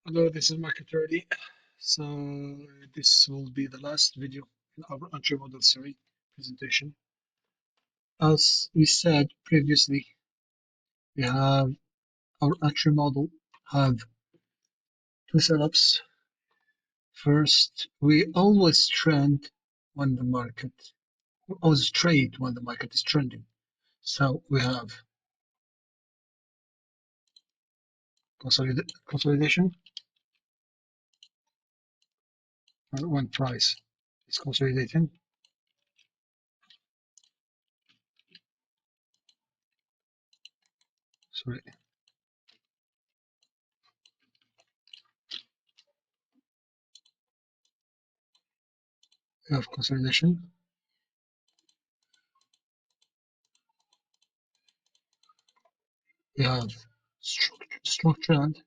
Hello, this is Market 30. So this will be the last video in our entry model series presentation. As we said previously, we have our entry model have two setups. First, we always trend when the market, we always trade when the market is trending. So we have consolidation when price is consolidating. Sorry, we have consolidation. We have strong trend.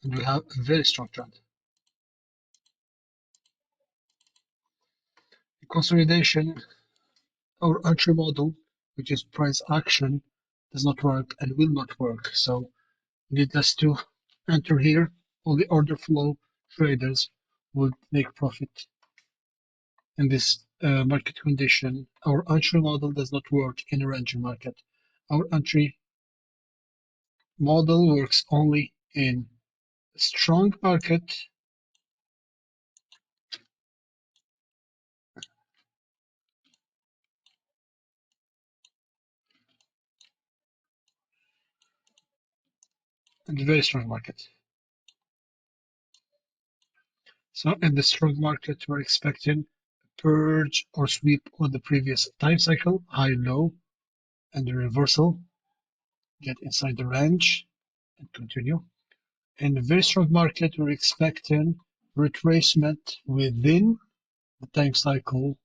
And we have a very strong trend. The consolidation, our entry model, which is price action, does not work and will not work. So needless to enter here, only order flow traders would make profit in this market condition. Our entry model does not work in a ranging market. Our entry model works only in a strong market and a very strong market. So in the strong market, we're expecting a purge or sweep on the previous time cycle, high, low, and the reversal, get inside the range and continue. In a very strong market, we're expecting retracement within the time cycle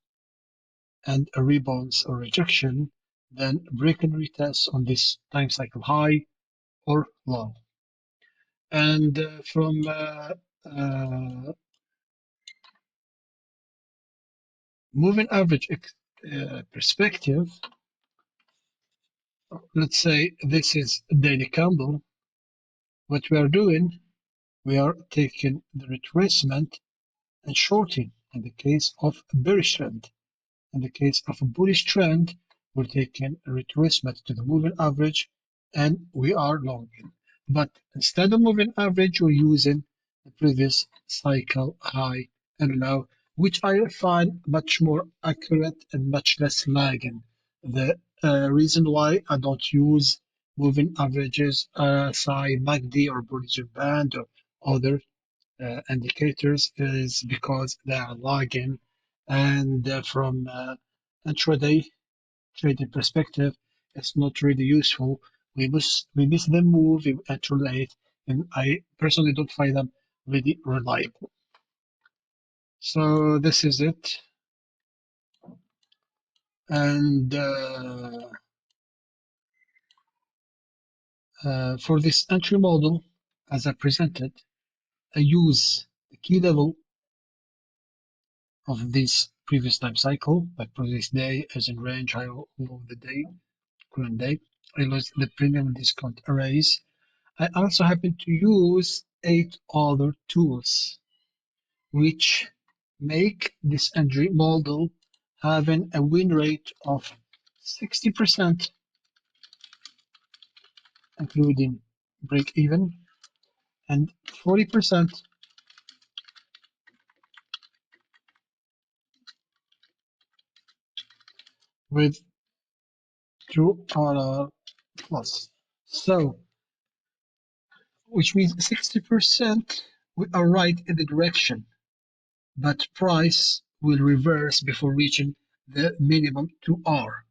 and a rebound or rejection, then break and retest on this time cycle high or low. And from moving average perspective, let's say this is a daily candle. What we are doing, we are taking the retracement and shorting in the case of a bearish trend. In the case of a bullish trend, we're taking a retracement to the moving average and we are longing. But instead of moving average, we're using the previous cycle high and low, which I find much more accurate and much less lagging. The reason why I don't use moving averages, say MACD or Bollinger Band or other indicators is because they are lagging, and from intraday trading perspective, it's not really useful. We miss the move, we enter late, and I personally don't find them really reliable. So this is it, and for this entry model, as I presented, I use the key level of this previous time cycle, like previous day as in range, high or low of the day, current day. I use the premium discount arrays. I also happen to use 8 other tools, which make this entry model having a win rate of 60%, including break even, and 40% with true RR plus. So, which means 60% we are right in the direction, but price will reverse before reaching the minimum 2R.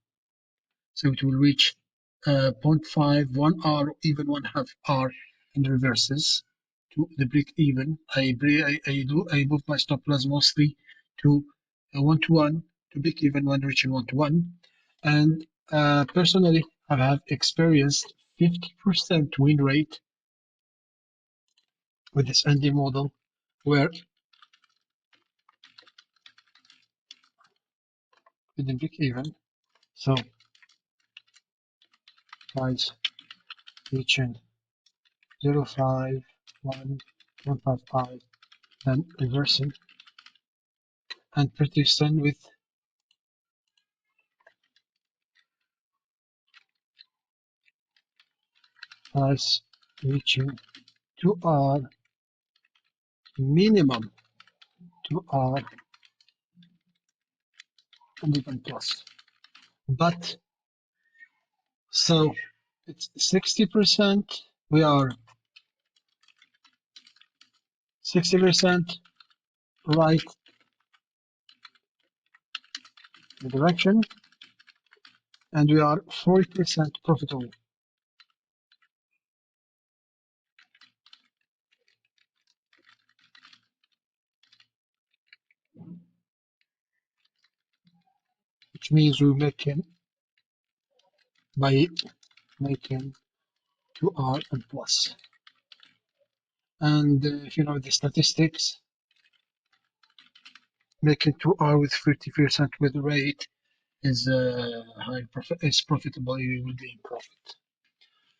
So it will reach 0.5, 1 R, or even 1/2 R in the reverses to the break even. I move my stop loss mostly to 1 to 1 to break even when reaching 1 to 1. And personally, I have experienced 50% win rate with this ND model where we didn't break even. So price reaching 0.51155, then reversing and persistent with price reaching 2R minimum 2R and even plus. But so it's 60%. We are 60% right the direction, and we are 40% profitable, which means we're making by making 2R and plus. And if you know the statistics, making 2R with 50% with rate is high profit, is profitable. You will be in profit.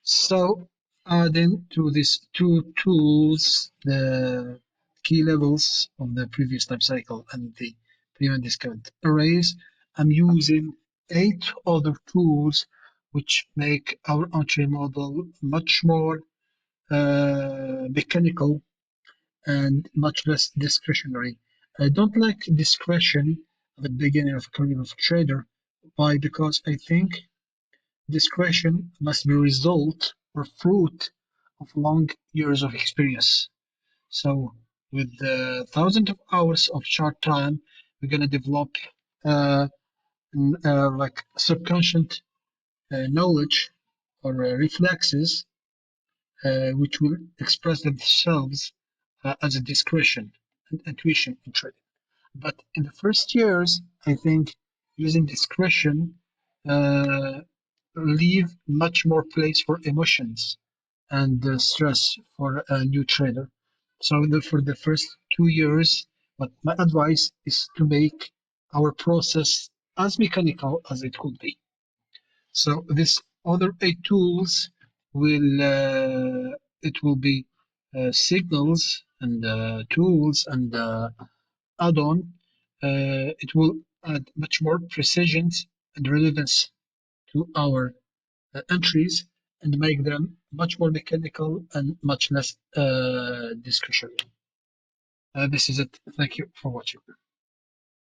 So adding to these two tools, the key levels of the previous time cycle and the premium discount arrays, I'm using 8 other tools which make our entry model much more mechanical and much less discretionary. I don't like discretion at the beginning of career of trader. Why? Because I think discretion must be result or fruit of long years of experience. So with thousands of hours of chart time, we're gonna develop uh, like subconscious knowledge or reflexes which will express themselves as a discretion and intuition in trading. But in the first years, I think using discretion uh, leave much more place for emotions and stress for a new trader. So for the first 2 years, but my advice is to make our process as mechanical as it could be. So this other 8 tools will it will be signals and tools and add-on. It will add much more precision and relevance to our entries and make them much more mechanical and much less discretionary. This is it. Thank you for watching.